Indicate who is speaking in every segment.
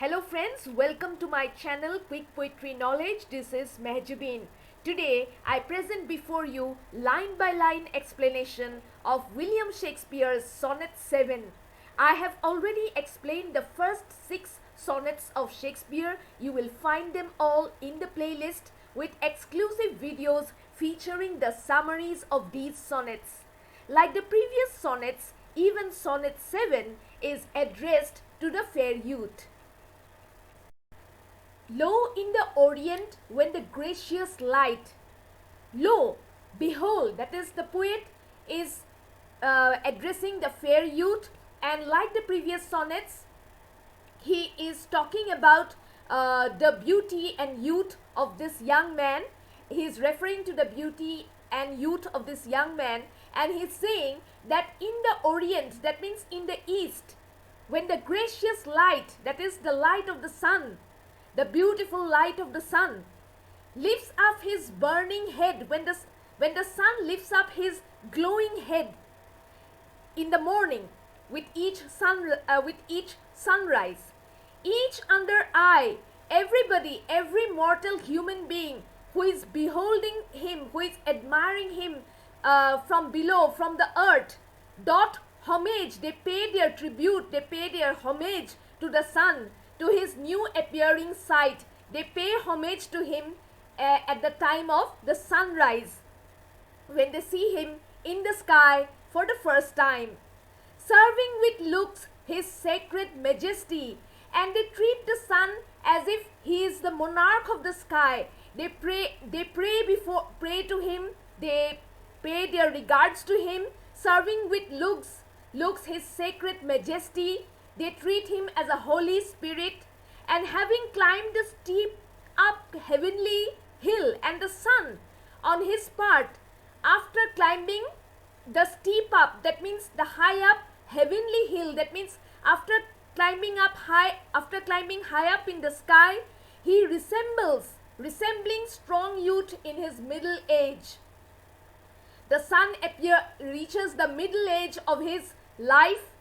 Speaker 1: Hello friends, welcome to my channel Quick Poetry Knowledge. This is Mehjabeen. Today I present before you line by line explanation of William Shakespeare's Sonnet 7. I have already explained the first 6 sonnets of Shakespeare. You will find them all in the playlist with exclusive videos featuring the summaries of these sonnets. Like the previous sonnets, even Sonnet 7 is addressed to the fair youth. Lo, in the Orient, when the gracious light, lo, behold, that is, the poet is addressing the fair youth, and like the previous sonnets, he is talking about the beauty and youth of this young man. He is referring to the beauty and youth of this young man, and he is saying that in the Orient, that means in the East, when the gracious light, that is the light of the sun, the beautiful light of the sun, lifts up his burning head, when the sun lifts up his glowing head in the morning with each sunrise, each under eye, everybody, every mortal human being who is beholding him, who is admiring him from below, from the earth, doth homage, they pay their tribute, they pay their homage to the sun, to his new appearing sight. They pay homage to him at the time of the sunrise, when they see him in the sky for the first time, serving with looks his sacred majesty, and they treat the sun as if he is the monarch of the sky. They pray to him, they pay their regards to him, serving with looks his sacred majesty. They treat him as a holy spirit, and having climbed the steep up heavenly hill, and the sun on his part, after climbing the steep up, that means the high up heavenly hill, that means after climbing high up in the sky, he resembling strong youth in his middle age. The sun reaches the middle age of his life,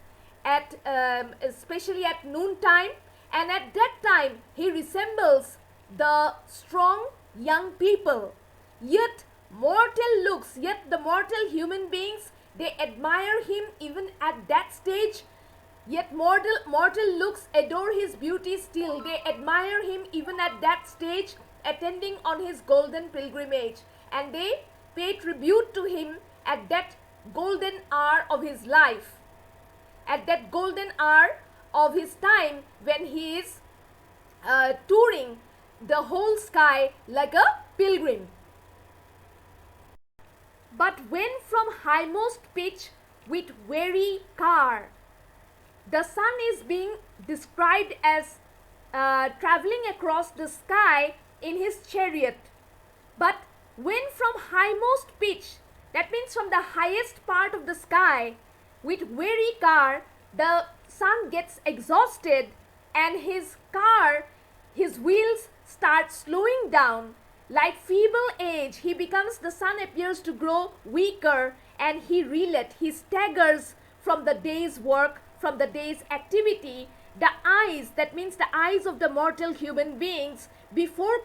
Speaker 1: especially at noontime, and at that time he resembles the strong young people. Yet the mortal human beings, they admire him even at that stage. Yet mortal looks adore his beauty still. They admire him even at that stage, attending on his golden pilgrimage, and they pay tribute to him at that golden hour of his life, at that golden hour of his time, when he is touring the whole sky like a pilgrim. But when from highmost pitch with weary car, the sun is being described as traveling across the sky in his chariot. But when from highmost pitch, that means from the highest part of the sky, with weary car, the sun gets exhausted, and his wheels start slowing down. Like feeble age, the sun appears to grow weaker, and he staggers from the day's work, from the day's activity. The eyes, that means the eyes of the mortal human beings, before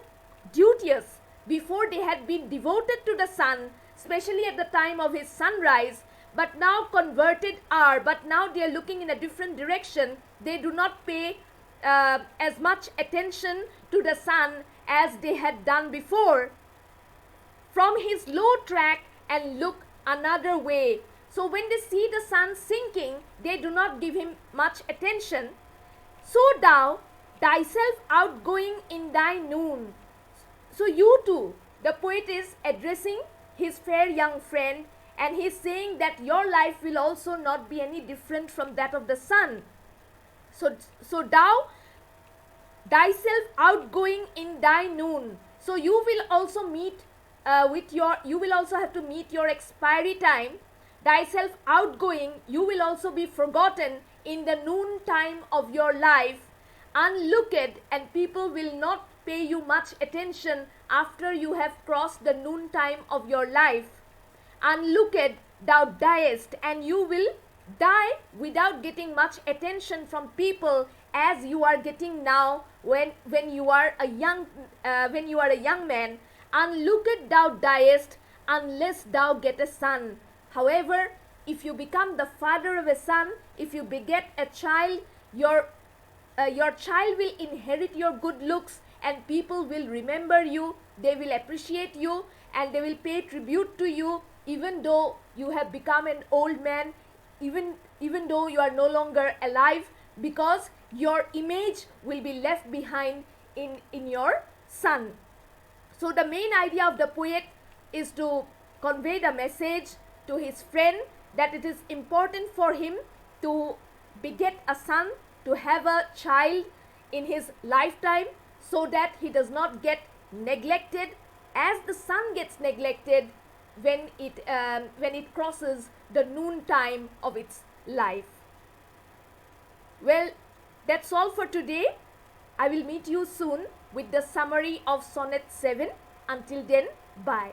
Speaker 1: they had been devoted to the sun, especially at the time of his sunrise, but now converted are, but now they are looking in a different direction. They do not pay as much attention to the sun as they had done before. From his low track and look another way. So when they see the sun sinking, they do not give him much attention. So thou thyself outgoing in thy noon. So you too, the poet is addressing his fair young friend, and he is saying that your life will also not be any different from that of the sun. So thou thyself outgoing in thy noon. So you will also you will also have to meet your expiry time. Thyself outgoing, you will also be forgotten in the noon time of your life, unlooked, and people will not pay you much attention after you have crossed the noon time of your life. Unlooked, thou diest, and you will die without getting much attention from people as you are getting now when you are a young man. Unlooked thou diest unless thou get a son. However, if you become the father of a son, if you beget a child, your child will inherit your good looks, and people will remember you, they will appreciate you, and they will pay tribute to you, even though you have become an old man, even though you are no longer alive, because your image will be left behind in your son. So the main idea of the poet is to convey the message to his friend that it is important for him to beget a son, to have a child in his lifetime, so that he does not get neglected as the sun gets neglected when it crosses the noon time of its life. Well, that's all for today. I will meet you soon with the summary of Sonnet 7. Until then, bye.